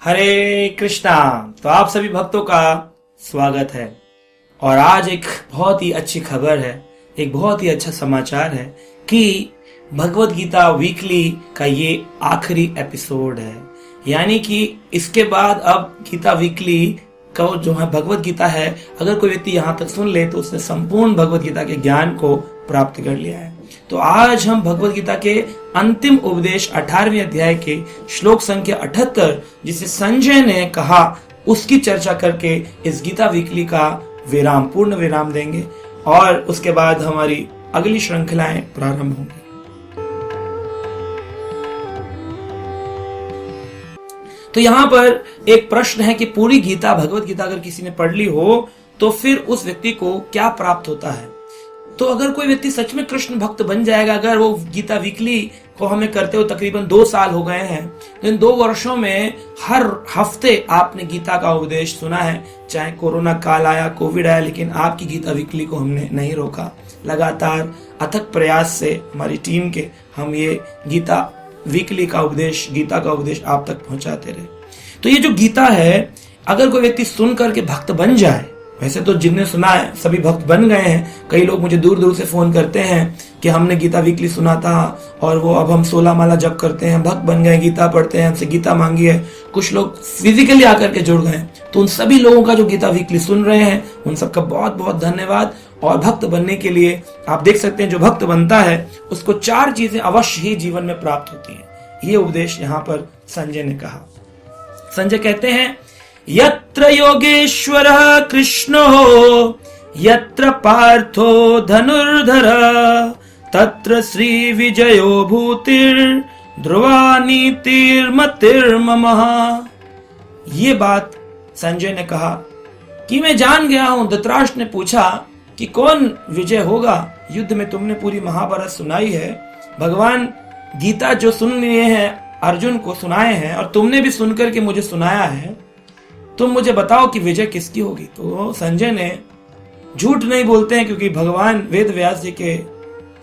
हरे कृष्णा। तो आप सभी भक्तों का स्वागत है। और आज एक बहुत ही अच्छी खबर है, एक बहुत ही अच्छा समाचार है कि भगवत गीता वीकली का ये आखिरी एपिसोड है। यानी कि इसके बाद अब गीता वीकली का जो है भगवत गीता है, अगर कोई व्यक्ति यहाँ तक सुन ले तो उसने संपूर्ण भगवत गीता के ज्ञान को प्राप्त कर लिया है। तो आज हम भगवत गीता के अंतिम उपदेश 18वें अध्याय के श्लोक संख्या 78 जिसे संजय ने कहा, उसकी चर्चा करके इस गीता वीकली का पूर्ण विराम देंगे और उसके बाद हमारी अगली श्रृंखलाएं प्रारंभ होंगी। तो यहाँ पर एक प्रश्न है कि पूरी गीता भगवत गीता अगर किसी ने पढ़ ली हो तो फिर उस व्यक्ति को क्या प्राप्त होता है। तो अगर कोई व्यक्ति सच में कृष्ण भक्त बन जाएगा, अगर वो गीता वीकली को हमें करते हुए तकरीबन 2 साल हो गए हैं, तो इन 2 वर्षों में हर हफ्ते आपने गीता का उपदेश सुना है। चाहे कोरोना काल आया, कोविड आया, लेकिन आपकी गीता वीकली को हमने नहीं रोका। लगातार अथक प्रयास से हमारी टीम के हम ये गीता वीकली का उपदेश, गीता का उपदेश आप तक पहुंचाते रहे। तो ये जो गीता है, अगर कोई व्यक्ति सुन करके भक्त बन जाए, वैसे तो जिनने सुना है सभी भक्त बन गए हैं। कई लोग मुझे दूर दूर से फोन करते हैं कि हमने गीता वीकली सुना था और वो अब हम 16 माला जप करते हैं, भक्त बन गए, गीता पढ़ते हैं, हमसे गीता मांगी है। कुछ लोग फिजिकली आकर के जुड़ गए। तो उन सभी लोगों का जो गीता वीकली सुन रहे हैं, उन सबका बहुत बहुत धन्यवाद। और भक्त बनने के लिए आप देख सकते हैं, जो भक्त बनता है उसको 4 चीजें अवश्य ही जीवन में प्राप्त होती है। ये उपदेश यहाँ पर संजय ने कहा। संजय कहते हैं, यत्र योगेश्वरः कृष्णो यत्र पार्थो धनुर्धर तत्र श्री विजयो भूतिर ध्रुवा नीतिर्मतिर्ममः। ये बात संजय ने कहा कि मैं जान गया हूं। धृतराष्ट्र ने पूछा कि कौन विजय होगा युद्ध में। तुमने पूरी महाभारत सुनाई है, भगवान गीता जो सुन लिए हैं अर्जुन को सुनाए हैं, और तुमने भी सुनकर के मुझे सुनाया है। तुम मुझे बताओ कि विजय किसकी होगी। तो संजय ने झूठ नहीं बोलते हैं, क्योंकि भगवान वेद व्यास जी के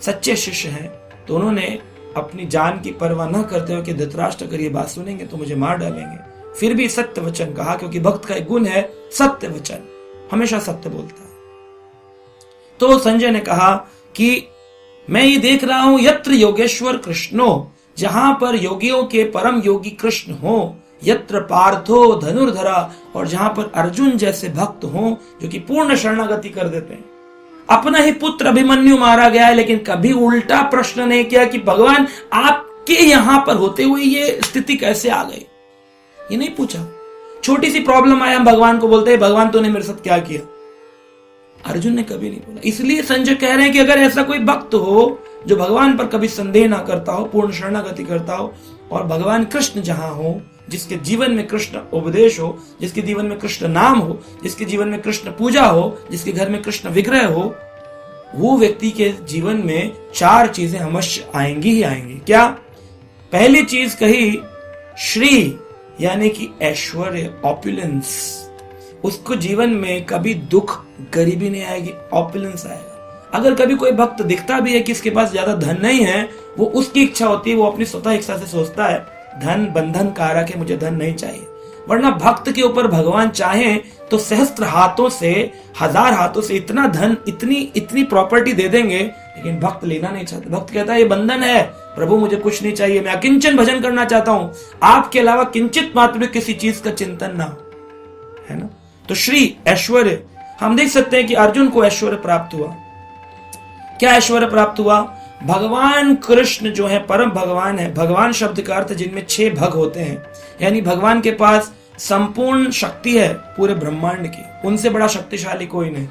सच्चे शिष्य हैं। तो उन्होंने अपनी जान की परवाह न करते हुए कि धृतराष्ट्र अगर ये बात सुनेंगे तो मुझे मार डालेंगे, फिर भी सत्य वचन कहा, क्योंकि भक्त का एक गुण है सत्य वचन, हमेशा सत्य बोलता है। तो संजय ने कहा कि मैं ये देख रहा हूं, यत्र योगेश्वर कृष्णो, जहां पर योगियों के परम योगी कृष्ण हो, यत्र पार्थो धनुर्धरा, और जहां पर अर्जुन जैसे भक्त हों जो कि पूर्ण शरणागति कर देते हैं। अपना ही पुत्र अभिमन्यु मारा गया है, लेकिन कभी उल्टा प्रश्न नहीं किया कि भगवान आपके यहां पर होते हुए ये स्थिति कैसे आ गई, ये नहीं पूछा। छोटी सी प्रॉब्लम आया, हम भगवान को बोलते हैं भगवान तूने मेरे साथ क्या किया। अर्जुन ने कभी नहीं बोला। इसलिए संजय कह रहे हैं कि अगर ऐसा कोई भक्त हो जो भगवान पर कभी संदेह ना करता हो, पूर्ण शरणागति करता हो, और भगवान कृष्ण जहां हो, जिसके जीवन में कृष्ण उपदेश हो, जिसके जीवन में कृष्ण नाम हो, जिसके जीवन में कृष्ण पूजा हो, जिसके घर में कृष्ण विग्रह हो, वो व्यक्ति के जीवन में 4 चीजें अवश्य आएंगी ही आएंगी। क्या? पहली चीज कही श्री, यानी कि ऐश्वर्य, ऑपुलेंस। उसको जीवन में कभी दुख गरीबी नहीं आएगी, ऑपुलेंस आएगा। अगर कभी कोई भक्त दिखता भी है कि इसके पास ज्यादा धन नहीं है, वो उसकी इच्छा होती है, वो अपनी स्वतः इच्छा से सोचता है धन बंधन कारक है, मुझे धन नहीं चाहिए। वरना भक्त के ऊपर भगवान चाहे तो सहस्त्र हाथों से, 1000 हाथों से इतना धन, इतनी प्रॉपर्टी दे देंगे, लेकिन भक्त लेना नहीं चाहते। भक्त कहता है ये बंधन है, प्रभु मुझे कुछ नहीं चाहिए, मैं अकिंचन भजन करना चाहता हूं, आपके अलावा किंचित मात्र किसी चीज का चिंतन ना हो, है ना। तो श्री ऐश्वर्य, हम देख सकते हैं कि अर्जुन को ऐश्वर्य प्राप्त हुआ। क्या ऐश्वर्य प्राप्त हुआ? भगवान कृष्ण जो है परम भगवान है। भगवान शब्द का अर्थ जिनमें 6 भग होते हैं, यानी भगवान के पास संपूर्ण शक्ति है पूरे ब्रह्मांड की, उनसे बड़ा शक्तिशाली कोई नहीं।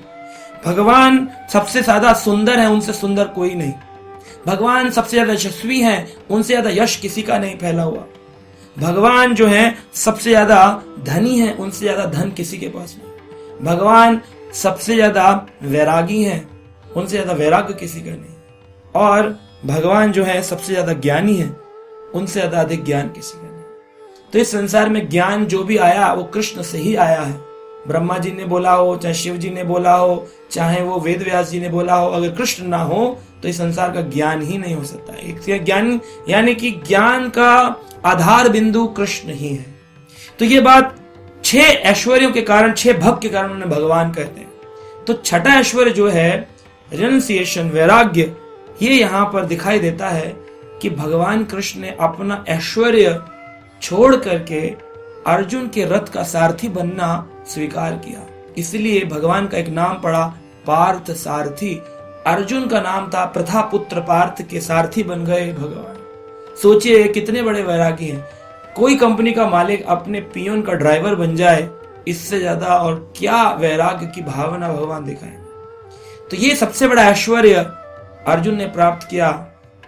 भगवान सबसे ज्यादा सुंदर है, उनसे सुंदर कोई नहीं। भगवान सबसे ज्यादा यशस्वी है, उनसे ज्यादा यश किसी का नहीं फैला हुआ। भगवान जो है सबसे ज्यादा धनी है, उनसे ज्यादा धन किसी के पास नहीं। भगवान सबसे ज्यादा वैरागी है, उनसे ज्यादा वैराग्य किसी का नहीं। और भगवान जो है सबसे ज्यादा ज्ञानी है, उनसे ज्यादा अधिक ज्ञान किसी का नहीं। तो इस संसार में ज्ञान जो भी आया वो कृष्ण से ही आया है। ब्रह्मा जी ने बोला हो, चाहे शिव जी ने बोला हो, चाहे वो वेद व्यास जी ने बोला हो, अगर कृष्ण ना हो तो इस संसार का ज्ञान ही नहीं हो सकता है। ज्ञान यानी कि ज्ञान का आधार बिंदु कृष्ण ही है। तो ये बात 6 ऐश्वर्यों के कारण, 6 भक्त के कारण उन्हें भगवान कहते हैं। तो छठा ऐश्वर्य जो है रिनंसिएशन, वैराग्य, ये यहां पर दिखाई देता है कि भगवान कृष्ण ने अपना ऐश्वर्य छोड़ करके अर्जुन के रथ का सारथी बनना स्वीकार किया। इसलिए भगवान का एक नाम पड़ा पार्थ सारथी। अर्जुन का नाम था प्रथापुत्र पार्थ, के सारथी बन गए भगवान। सोचिए कितने बड़े वैरागी हैं। कोई कंपनी का मालिक अपने पियोन का ड्राइवर बन जाए, इससे ज्यादा और क्या वैराग्य की भावना भगवान दिखाएंगे। तो ये सबसे बड़ा ऐश्वर्य अर्जुन ने प्राप्त किया।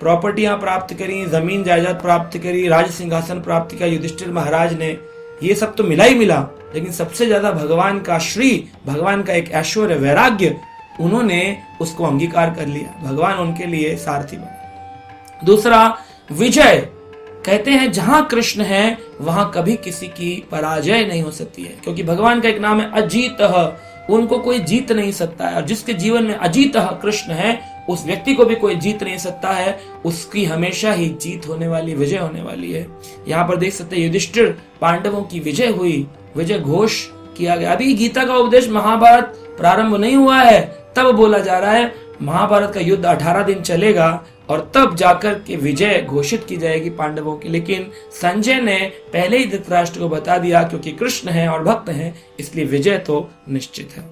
प्रॉपर्टियां प्राप्त करी, जमीन जायदाद प्राप्त करी, राज सिंहासन प्राप्त किया युधिष्ठिर महाराज ने। ये सब तो मिला ही मिला, लेकिन सबसे ज्यादा भगवान का श्री, भगवान का एक ऐश्वर्य वैराग्य, उन्होंने उसको अंगीकार कर लिया। भगवान उनके लिए सारथी बने। दूसरा विजय। कहते हैं जहां कृष्ण है वहां कभी किसी की पराजय नहीं हो सकती है, क्योंकि भगवान का एक नाम है अजीतः, उनको कोई जीत नहीं सकता है। और जिसके जीवन में अजीतः कृष्ण है, उस व्यक्ति को भी कोई जीत नहीं सकता है, उसकी हमेशा ही जीत होने वाली, विजय होने वाली है। यहाँ पर देख सकते हैं युधिष्ठिर, पांडवों की विजय हुई, विजय घोष किया गया। अभी गीता का उपदेश महाभारत प्रारंभ नहीं हुआ है, तब बोला जा रहा है महाभारत का युद्ध 18 दिन चलेगा और तब जाकर के विजय घोषित की जाएगी पांडवों की। लेकिन संजय ने पहले ही धृतराष्ट्र को बता दिया, क्योंकि कृष्ण है और भक्त हैं, इसलिए विजय तो निश्चित है।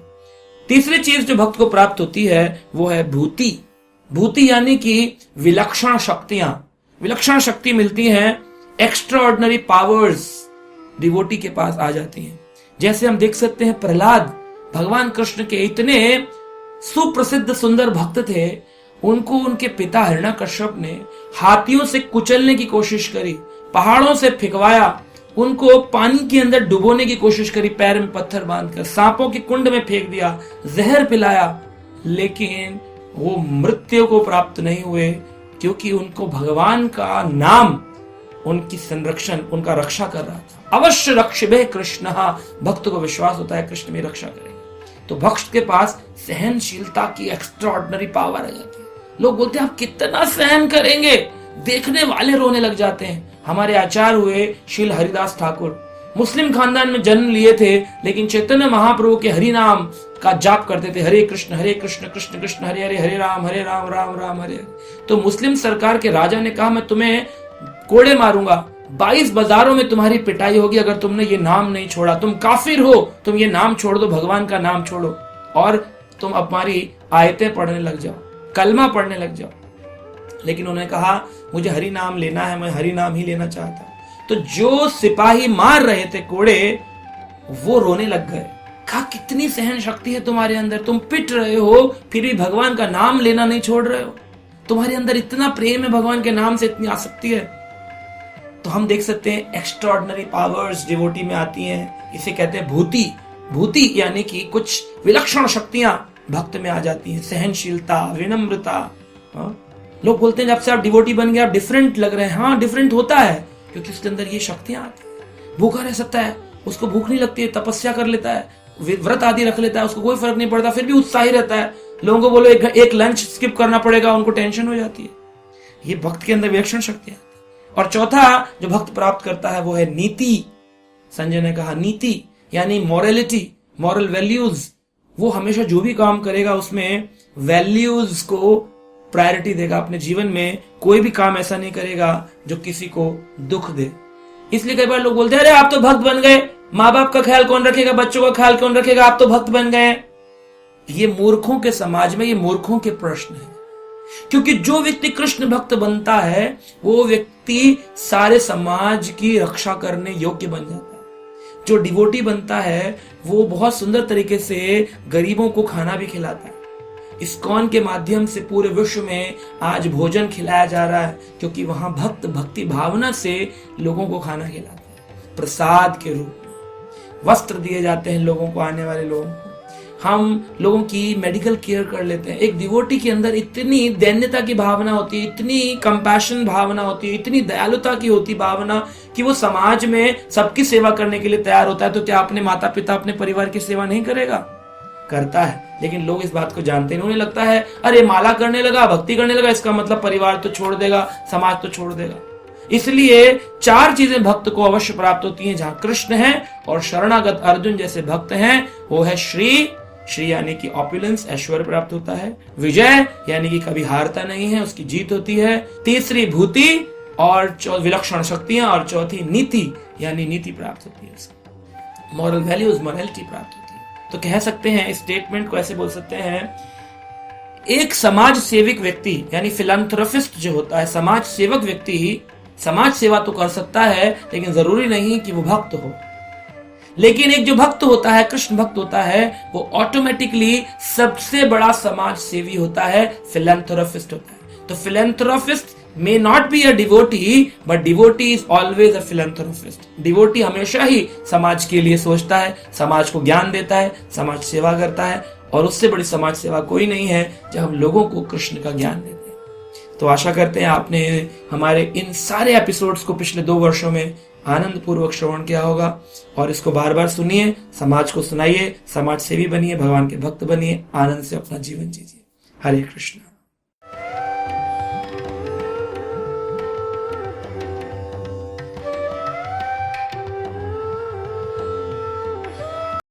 तीसरी चीज जो भक्त को प्राप्त होती है वो है भूति। भूति यानी कि विलक्षण शक्तियां। विलक्षण शक्ति मिलती है, एक्स्ट्रा ऑर्डिनरी पावर्स डिवोटी के पास आ जाती हैं। जैसे हम देख सकते हैं प्रहलाद भगवान कृष्ण के इतने सुप्रसिद्ध सुंदर भक्त थे, उनको उनके पिता हिरण्यकश्यप ने हाथियों से कुचलने की कोशिश करी, पहाड़ों से फेंकवाया, उनको पानी के अंदर डुबोने की कोशिश करी, पैर में पत्थर बांधकर सांपों के कुंड में फेंक दिया, जहर पिलाया, लेकिन वो मृत्यु को प्राप्त नहीं हुए, क्योंकि उनको भगवान का नाम उनकी संरक्षण, उनका रक्षा कर रहा था। अवश्य रक्षिबे कृष्ण, भक्त को विश्वास होता है कृष्ण में रक्षा करेंगे। तो भक्त के पास सहनशीलता की एक्स्ट्राऑर्डिनरी पावर आ जाती है। लोग बोलते हैं आप कितना सहन करेंगे, देखने वाले रोने लग जाते हैं। हमारे आचार्य हुए शील हरिदास ठाकुर, मुस्लिम खानदान में जन्म लिए थे, लेकिन चैतन्य महाप्रभु के हरि नाम का जाप करते थे, हरे कृष्ण कृष्ण कृष्ण हरे हरे, हरे राम राम राम हरे हरे। तो मुस्लिम सरकार के राजा ने कहा मैं तुम्हें कोड़े मारूंगा, 22 बाजारों में तुम्हारी पिटाई होगी अगर तुमने ये नाम नहीं छोड़ा, तुम काफिर हो, तुम ये नाम छोड़ दो, भगवान का नाम छोड़ो और तुम हमारी आयतें पढ़ने लग जाओ, कलमा पढ़ने लग जाओ। लेकिन उन्होंने कहा मुझे हरि नाम लेना है, मैं हरि नाम ही लेना चाहता हूं। तो जो सिपाही मार रहे थे कोड़े, वो रोने लग गए। कहा कितनी सहन शक्ति है तुम्हारे अंदर, तुम पिट रहे हो फिर भी भगवान का नाम लेना नहीं छोड़ रहे हो, तुम्हारे अंदर इतना प्रेम है भगवान के नाम से, इतनी आसक्ति है। तो हम देख सकते हैं एक्स्ट्राऑर्डिनरी पावर्स डिवोटी में आती हैं, इसे कहते हैं भूति। भूति यानी कि कुछ विलक्षण शक्तियां भक्त में आ जाती हैं, सहनशीलता, विनम्रता। लोग बोलते हैं जब से आप डिवोटी बन गए आप डिफरेंट लग रहे हैं। हाँ, डिफरेंट होता है क्योंकि उसके अंदर ये शक्तियां आती हैं। भूखा रह सकता है, उसको भूख नहीं लगती है, तपस्या कर लेता है, व्रत आदि रख लेता है, उसको कोई फर्क नहीं पड़ता, फिर भी उत्साही रहता है। लोगों को बोलो एक लंच स्किप करना पड़ेगा, उनको टेंशन हो जाती है। ये भक्त के अंदर विलक्षण शक्तियां। और चौथा जो भक्त प्राप्त करता है वो है नीति। संजय ने कहा नीति यानी मॉरलिटी, मॉरल वैल्यूज। वो हमेशा जो भी काम करेगा उसमें वैल्यूज को प्रायोरिटी देगा। अपने जीवन में कोई भी काम ऐसा नहीं करेगा जो किसी को दुख दे। इसलिए कई बार लोग बोलते हैं अरे आप तो भक्त बन गए, माँ बाप का ख्याल कौन रखेगा, बच्चों का ख्याल कौन रखेगा, आप तो भक्त बन गए। ये मूर्खों के समाज में ये मूर्खों के प्रश्न है, क्योंकि जो व्यक्ति कृष्ण भक्त बनता है वो व्यक्ति सारे समाज की रक्षा करने योग्य बन जाता है। जो डिवोटी बनता है वो बहुत सुंदर तरीके से गरीबों को खाना भी खिलाता है। इस्कॉन के माध्यम से पूरे विश्व में आज भोजन खिलाया जा रहा है, क्योंकि वहां भक्त भक्ति भावना से लोगों को खाना खिलाते हैं, प्रसाद के रूप में वस्त्र दिए जाते हैं लोगों को, आने वाले लोगों को। हम लोगों की मेडिकल केयर कर लेते हैं। एक डिवोटी के अंदर इतनी दैन्यता की भावना होती है, इतनी कंपैशन भावना होती है, इतनी दयालुता की होती भावना कि वो समाज में सबकी सेवा करने के लिए तैयार होता है। तो क्या अपने माता पिता, अपने परिवार की सेवा नहीं करेगा? करता है। लेकिन लोग इस बात को जानते नहीं। उन्हें लगता है अरे माला करने लगा, भक्ति करने लगा, इसका मतलब परिवार तो छोड़ देगा, समाज तो छोड़ देगा। इसलिए 4 चीजें भक्त को अवश्य प्राप्त होती हैं जहां कृष्ण है और शरणागत अर्जुन जैसे भक्त हैं। वो है श्री यानी कि ऑपुलेंस, ऐश्वर्य प्राप्त होता है। विजय यानी कि कभी हारता नहीं है, उसकी जीत होती है। तीसरी भूति और विलक्षण शक्तियां, और चौथी नीति यानी नीति प्राप्त होती है, मॉरल वैल्यूज, मोरालिटी प्राप्त होती है। तो कह सकते हैं, इस स्टेटमेंट को ऐसे बोल सकते हैं, एक समाज सेविक व्यक्ति यानी फिलैंथ्रोपिस्ट जो होता है, समाज सेवक व्यक्ति ही समाज सेवा तो कर सकता है, लेकिन जरूरी नहीं कि वो भक्त हो। लेकिन एक जो भक्त होता है, कृष्ण भक्त होता है, वो ऑटोमेटिकली सबसे बड़ा समाज सेवी होता है, फिलैंथ्रोपिस्ट होता है। तो philanthropist may not be a devotee, but devotee is always a philanthropist. devotee हमेशा ही समाज के लिए सोचता है, समाज को ज्ञान देता है, समाज सेवा करता है, और उससे बड़ी समाज सेवा कोई नहीं है जब हम लोगों को कृष्ण का ज्ञान देते हैं। तो आशा करते हैं आपने हमारे इन सारे एपिसोड्स को पिछले 2 वर्षों में आनंद पूर्वक श्रवण किया होगा, और इसको बार बार सुनिए, समाज को सुनाइए, समाज सेवी बनिए, भगवान के भक्त बनिए, आनंद से अपना जीवन जीजिए। हरे कृष्ण।